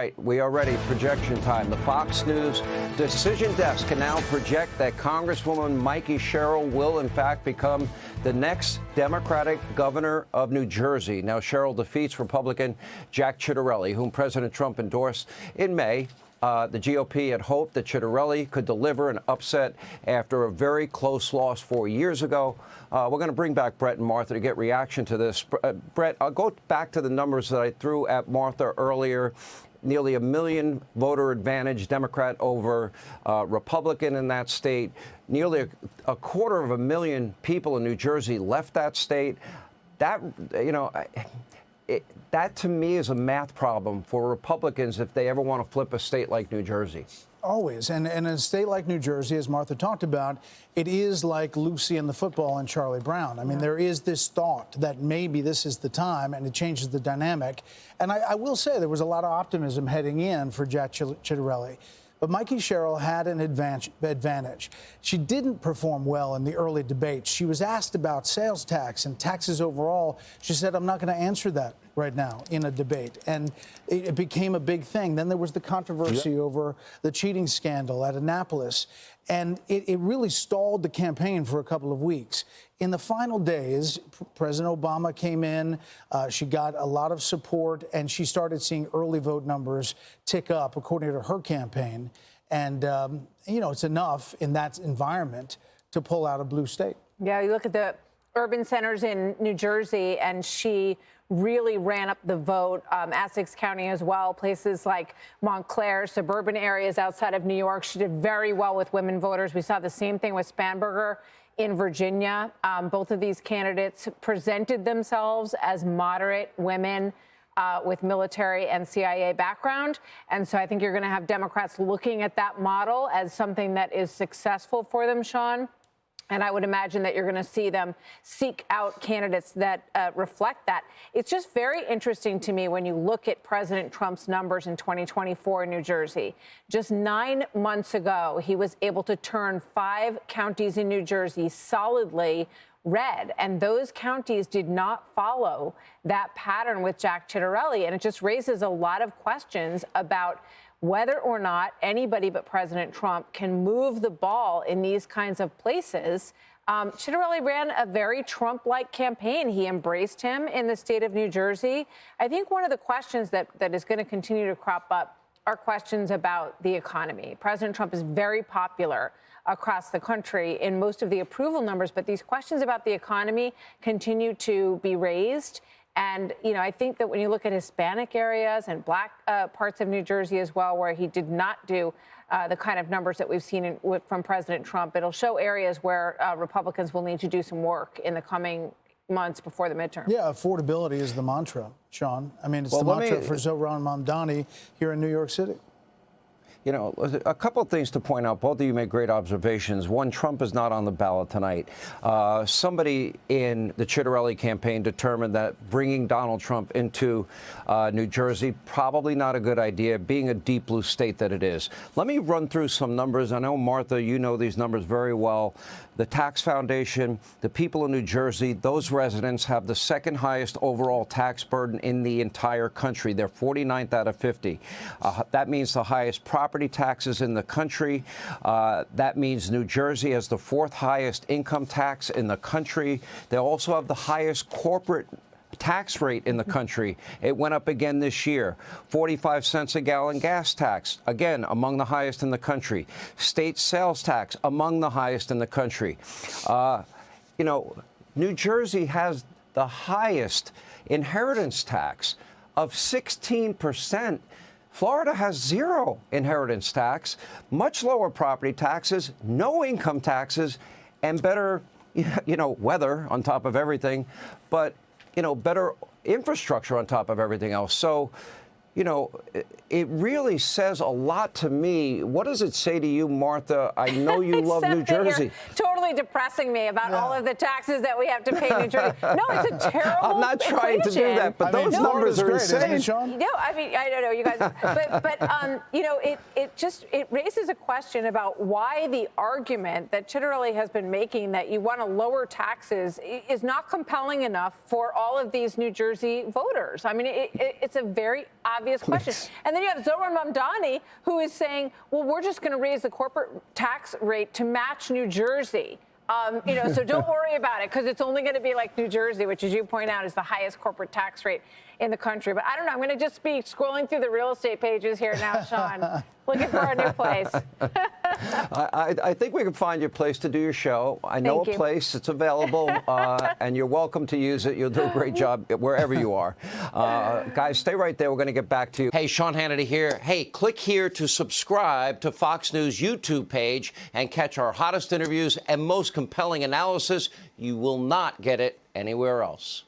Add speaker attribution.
Speaker 1: Right, we are ready. Projection time. The Fox News decision desk can now project that Congresswoman Mikie Sherrill will, in fact, become the next Democratic governor of New Jersey. Now, Sherrill defeats Republican Jack Ciattarelli, whom President Trump endorsed in May. The GOP had hoped that Ciattarelli could deliver an upset after a very close loss 4 years ago. We're going to bring back Brett and Martha to get reaction to this. Brett, I'll go back to the numbers that I threw at Martha earlier. Nearly 1 million voter advantage Democrat over Republican in that state. Nearly a 250,000 people in New Jersey left that state. That, that to me is a math problem for Republicans if they ever want to flip a state like New Jersey.
Speaker 2: Always. And in a state like New Jersey, as Martha talked about, it is like Lucy and the football and Charlie Brown. I mean, there is this thought that maybe this is the time, and it changes the dynamic. And I will say there was a lot of optimism heading in for Jack Ciattarelli. But Mikie Sherrill had an advantage. She didn't perform well in the early debates. She was asked about sales tax and taxes overall. She said, I'm not going to answer that right now in a debate. And it became a big thing. Then there was the controversy over the cheating scandal at Annapolis. And it really stalled the campaign for a couple of weeks. In the final days, President Obama came in. She got a lot of support, and she started seeing early vote numbers tick up, according to her campaign. And, it's enough in that environment to pull out a blue state.
Speaker 3: Yeah, you look at the urban centers in New Jersey, and she really ran up the vote. Essex County as well, places like Montclair, suburban areas outside of New York. She did very well with women voters. We saw the same thing with Spanberger in Virginia. Both of these candidates presented themselves as moderate women with military and CIA background. And so I think you're going to have Democrats looking at that model as something that is successful for them, Sean. And I would imagine that you're going to see them seek out candidates that reflect that. It's just very interesting to me when you look at President Trump's numbers in 2024 in New Jersey. Just 9 months ago, he was able to turn 5 counties in New Jersey solidly red. And those counties did not follow that pattern with Jack Ciattarelli. And it just raises a lot of questions about whether or not anybody but President Trump can move the ball in these kinds of places. Ciattarelli ran a very Trump-like campaign. He embraced him in the state of New Jersey. I think one of the questions that is going to continue to crop up are questions about the economy. President Trump is very popular across the country in most of the approval numbers, but these questions about the economy continue to be raised. And, I think that when you look at Hispanic areas and black parts of New Jersey as well, where he did not do the kind of numbers that we've seen from President Trump, it'll show areas where Republicans will need to do some work in the coming months before the midterm.
Speaker 2: Yeah, affordability is the mantra, Sean. I mean, it's the mantra for Zohran Mamdani here in New York City.
Speaker 1: A couple of things to point out. Both of you made great observations. One, Trump is not on the ballot tonight. Somebody in the Ciattarelli campaign determined that bringing Donald Trump into New Jersey, probably not a good idea, being a deep blue state that it is. Let me run through some numbers. I know, Martha, you know these numbers very well. The Tax Foundation, the people in New Jersey, those residents have the second highest overall tax burden in the entire country. They're 49th out of 50. That means the highest property taxes in the country. That means New Jersey has the 4th highest income tax in the country. They also have the highest corporate tax rate in the country. It went up again this year. 45 cents a gallon gas tax, again, among the highest in the country. State sales tax, among the highest in the country. New Jersey has the highest inheritance tax of 16%. Florida has 0 inheritance tax, much lower property taxes, no income taxes, and better, weather on top of everything, but, better infrastructure on top of everything else. So, it really says a lot to me. What does it say to you, Martha? I know you love New Jersey.
Speaker 3: Totally depressing me about all of the taxes that we have to pay in New Jersey. No, it's a terrible
Speaker 1: I'm not trying to do that, but those numbers are insane.
Speaker 3: No, I mean, I don't know, you guys. But it raises a question about why the argument that Ciattarelli has been making that you want to lower taxes is not compelling enough for all of these New Jersey voters. I mean, it's a very obvious obvious question. And then you have Zohran Mamdani, who is saying, well, we're just going to raise the corporate tax rate to match New Jersey. So don't worry about it because it's only going to be like New Jersey, which, as you point out, is the highest corporate tax rate in the country. But I don't know. I'm going to just be scrolling through the real estate pages here now, Sean, looking for a new place.
Speaker 1: I think we can find your place to do your show. I know
Speaker 3: Thank
Speaker 1: a
Speaker 3: you.
Speaker 1: place. It's available, and you're welcome to use it. You'll do a great job wherever you are. Guys, stay right there. We're going to get back to you. Hey, Sean Hannity here. Hey, click here to subscribe to Fox News YouTube page and catch our hottest interviews and most compelling analysis. You will not get it anywhere else.